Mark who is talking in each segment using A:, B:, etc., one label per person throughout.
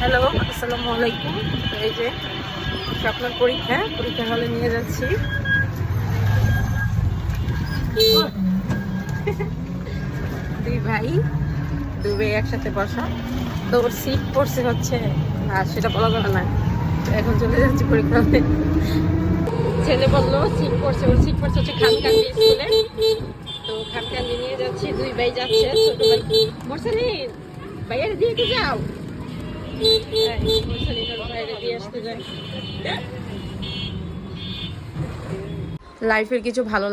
A: Hello, আসসালামু আলাইকুম। এই যে স্বপ্নের পরীক্ষা হলে নিয়ে যাচ্ছি। দুই ভাই একসাথে বসা, তো ওর সিট পড়ছে হচ্ছে আর সেটা বলা যাবে না। তো এখন চলে যাচ্ছি পরীক্ষা হলে। ছেলে বললো সিট পড়ছে, ওর সিট পড়ছে হচ্ছে খানকান্দি স্কুলে। তো খানকান্দি নিয়ে যাচ্ছি, দুই ভাই যাচ্ছে। ছোট ভাই মোরসালিন, ভাইয়ের দিয়ে কি যাও? বাইরে দিয়ে আসতে যায়। লাইফের কিছু ভালো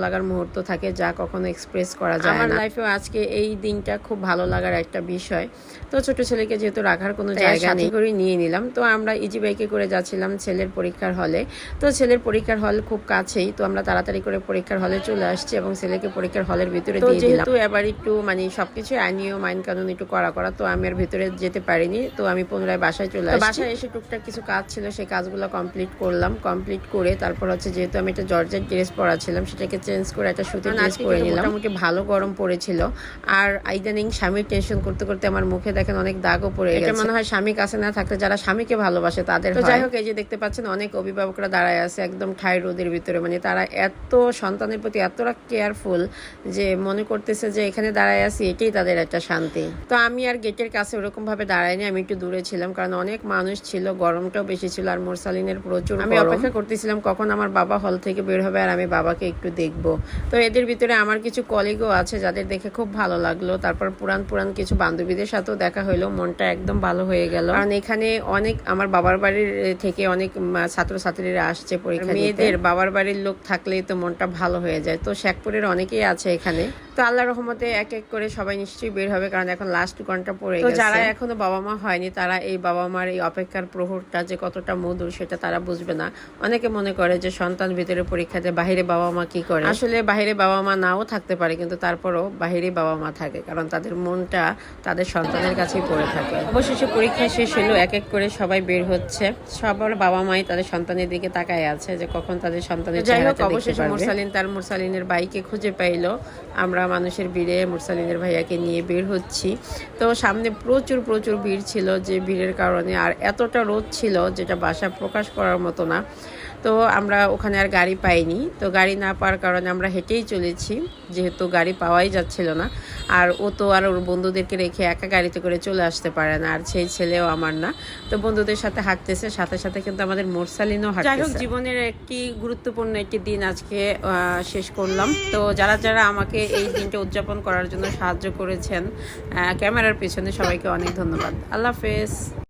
A: লাগার মুহূর্ত থাকে যা কখনো এক্সপ্রেস করা যায় না। আমার লাইফেও আজকে এই দিনটা খুব ভালো লাগার একটা বিষয়। তো ছোট ছেলেকে যেহেতু রাখার কোনো জায়গা নেই করে নিয়ে নিলাম। তো আমরা ইজি বাইকে করে যাচ্ছিলাম ছেলের পরীক্ষার হলে। তো ছেলের পরীক্ষার হল খুব কাছেই, তো আমরা তাড়াতাড়ি করে পরীক্ষার হলে চলে আসছি এবং ছেলেকে পরীক্ষার হলের ভিতরে দিয়ে দিলাম। তো এবার একটু সবকিছু আইনিও মাইন কানুন একটু করা, তো আমি আর ভিতরে যেতে পারিনি। তো আমি পুনরায় বাসায় চলে আসছি। বাসায় এসে টুকটাক কিছু কাজ ছিল, সেই কাজগুলো কমপ্লিট করলাম। কমপ্লিট করে তারপর হচ্ছে যেহেতু আমি একটা জর্জেট ড্রেস পরা ছিলাম, সেটাকে চেঞ্জ করে একটা সুতির ড্রেস পরে নিলাম। মোটামুটি ভালো গরম পড়েছিল। আর ইদানিং স্বামীর টেনশন করতে করতে আমার মুখে দেখেন অনেক দাগও পড়ে গেছে। এটা মনে হয় স্বামী কাছে না থাকলে যারা স্বামীকে ভালোবাসে তাদের। তো যাই হোক, এই যে দেখতে পাচ্ছেন অনেক অভিভাবকরা দাঁড়ায় আছে একদম ঠাই রোদের ভিতরে। তারা এত সন্তানের প্রতি এতটা কেয়ারফুল যে মনে করতেছে যে এখানে দাঁড়ায় আছি এটাই তাদের একটা শান্তি। তো আমি আর গেটের কাছে ওরকম ভাবে দাঁড়াইনি, আমি একটু দূরে ছিলাম কারণ অনেক মানুষ ছিল, গরমটাও বেশি ছিল। আর মোরসালিনের প্রচুর, আমি অপেক্ষা করতেছিলাম কখন আমার বাবা হল থেকে বের হবে আর আমি বাবাকে একটু দেখবো। তো এদের ভিতরে আমার কিছু কলিগও আছে যাদের দেখে খুব ভালো লাগলো। তারপর পুরান কিছু বান্ধবীদের সাথেও দেখা হইলো, মনটা একদম ভালো হয়ে গেল। কারণ এখানে অনেক আমার বাবার বাড়ির থেকে অনেক ছাত্রছাত্রীরা আসছে পরীক্ষা দিতে। মেয়েদের বাবার বাড়ির লোক থাকলেই তো মনটা ভালো হয়ে যায়। তো শেখপুরের অনেকেই আছে এখানে। তো আল্লাহর রহমতে এক এক করে সবাই নিশ্চয়ই বের হবে, কারণ এখন লাস্ট ঘন্টা পড়ে গেছে। তো যারা এখনো বাবা মা হয়নি তারা এই বাবা মার এই অপেক্ষার প্রহরটা যে কতটা মধুর সেটা তারা বুঝবে না। অনেকে মনে করে যে সন্তান ভিতরে পরীক্ষাতে বাহিরে বাবা মা কি করে। আসলে বাহিরে বাবা মা নাও থাকতে পারে, কিন্তু তারপরও বাহিরে বাবা মা থাকে, কারণ তাদের মনটা তাদের সন্তানের কাছেই পড়ে থাকে। অবশেষে পরীক্ষা শেষ হলো, এক এক করে সবাই বের হচ্ছে। সবার বাবা মাই তাদের সন্তানের দিকে তাকায় আছে যে কখন তাদের সন্তানের চেহারাটা দেখতে পারবে। মোরসালিন তার মোরসালিনের ভাইকে খুঁজে পাইলো। আমরা মানুষের ভিড়ে মোরসালিনের ভাইয়াকে নিয়ে বের হচ্ছি। তো সামনে প্রচুর ভিড় ছিল, যে ভিড়ের কারণে আর এতটা রোদ ছিল যেটা ভাষা প্রকাশ করার মতো না। তো আমরা ওখানে আর গাড়ি পাইনি। তো গাড়ি না পাওয়ার কারণে আমরা হেঁটেই চলেছি, যেহেতু গাড়ি পাওয়াই যাচ্ছিল না। আর ও তো আর ওর বন্ধুদেরকে রেখে একা গাড়িতে করে চলে আসতে পারে না, আর সেই ছেলেও আমার না। তো বন্ধুদের সাথে হাঁটতেছে, সাথে কিন্তু আমাদের মোরসালিনও হাঁটতেছে। যাই হোক, জীবনের একটি গুরুত্বপূর্ণ একটি দিন আজকে শেষ করলাম। তো যারা আমাকে এই দিনটা উদযাপন করার জন্য সাহায্য করেছেন ক্যামেরার পিছনে, সবাইকে অনেক ধন্যবাদ। আল্লাহ হাফেজ।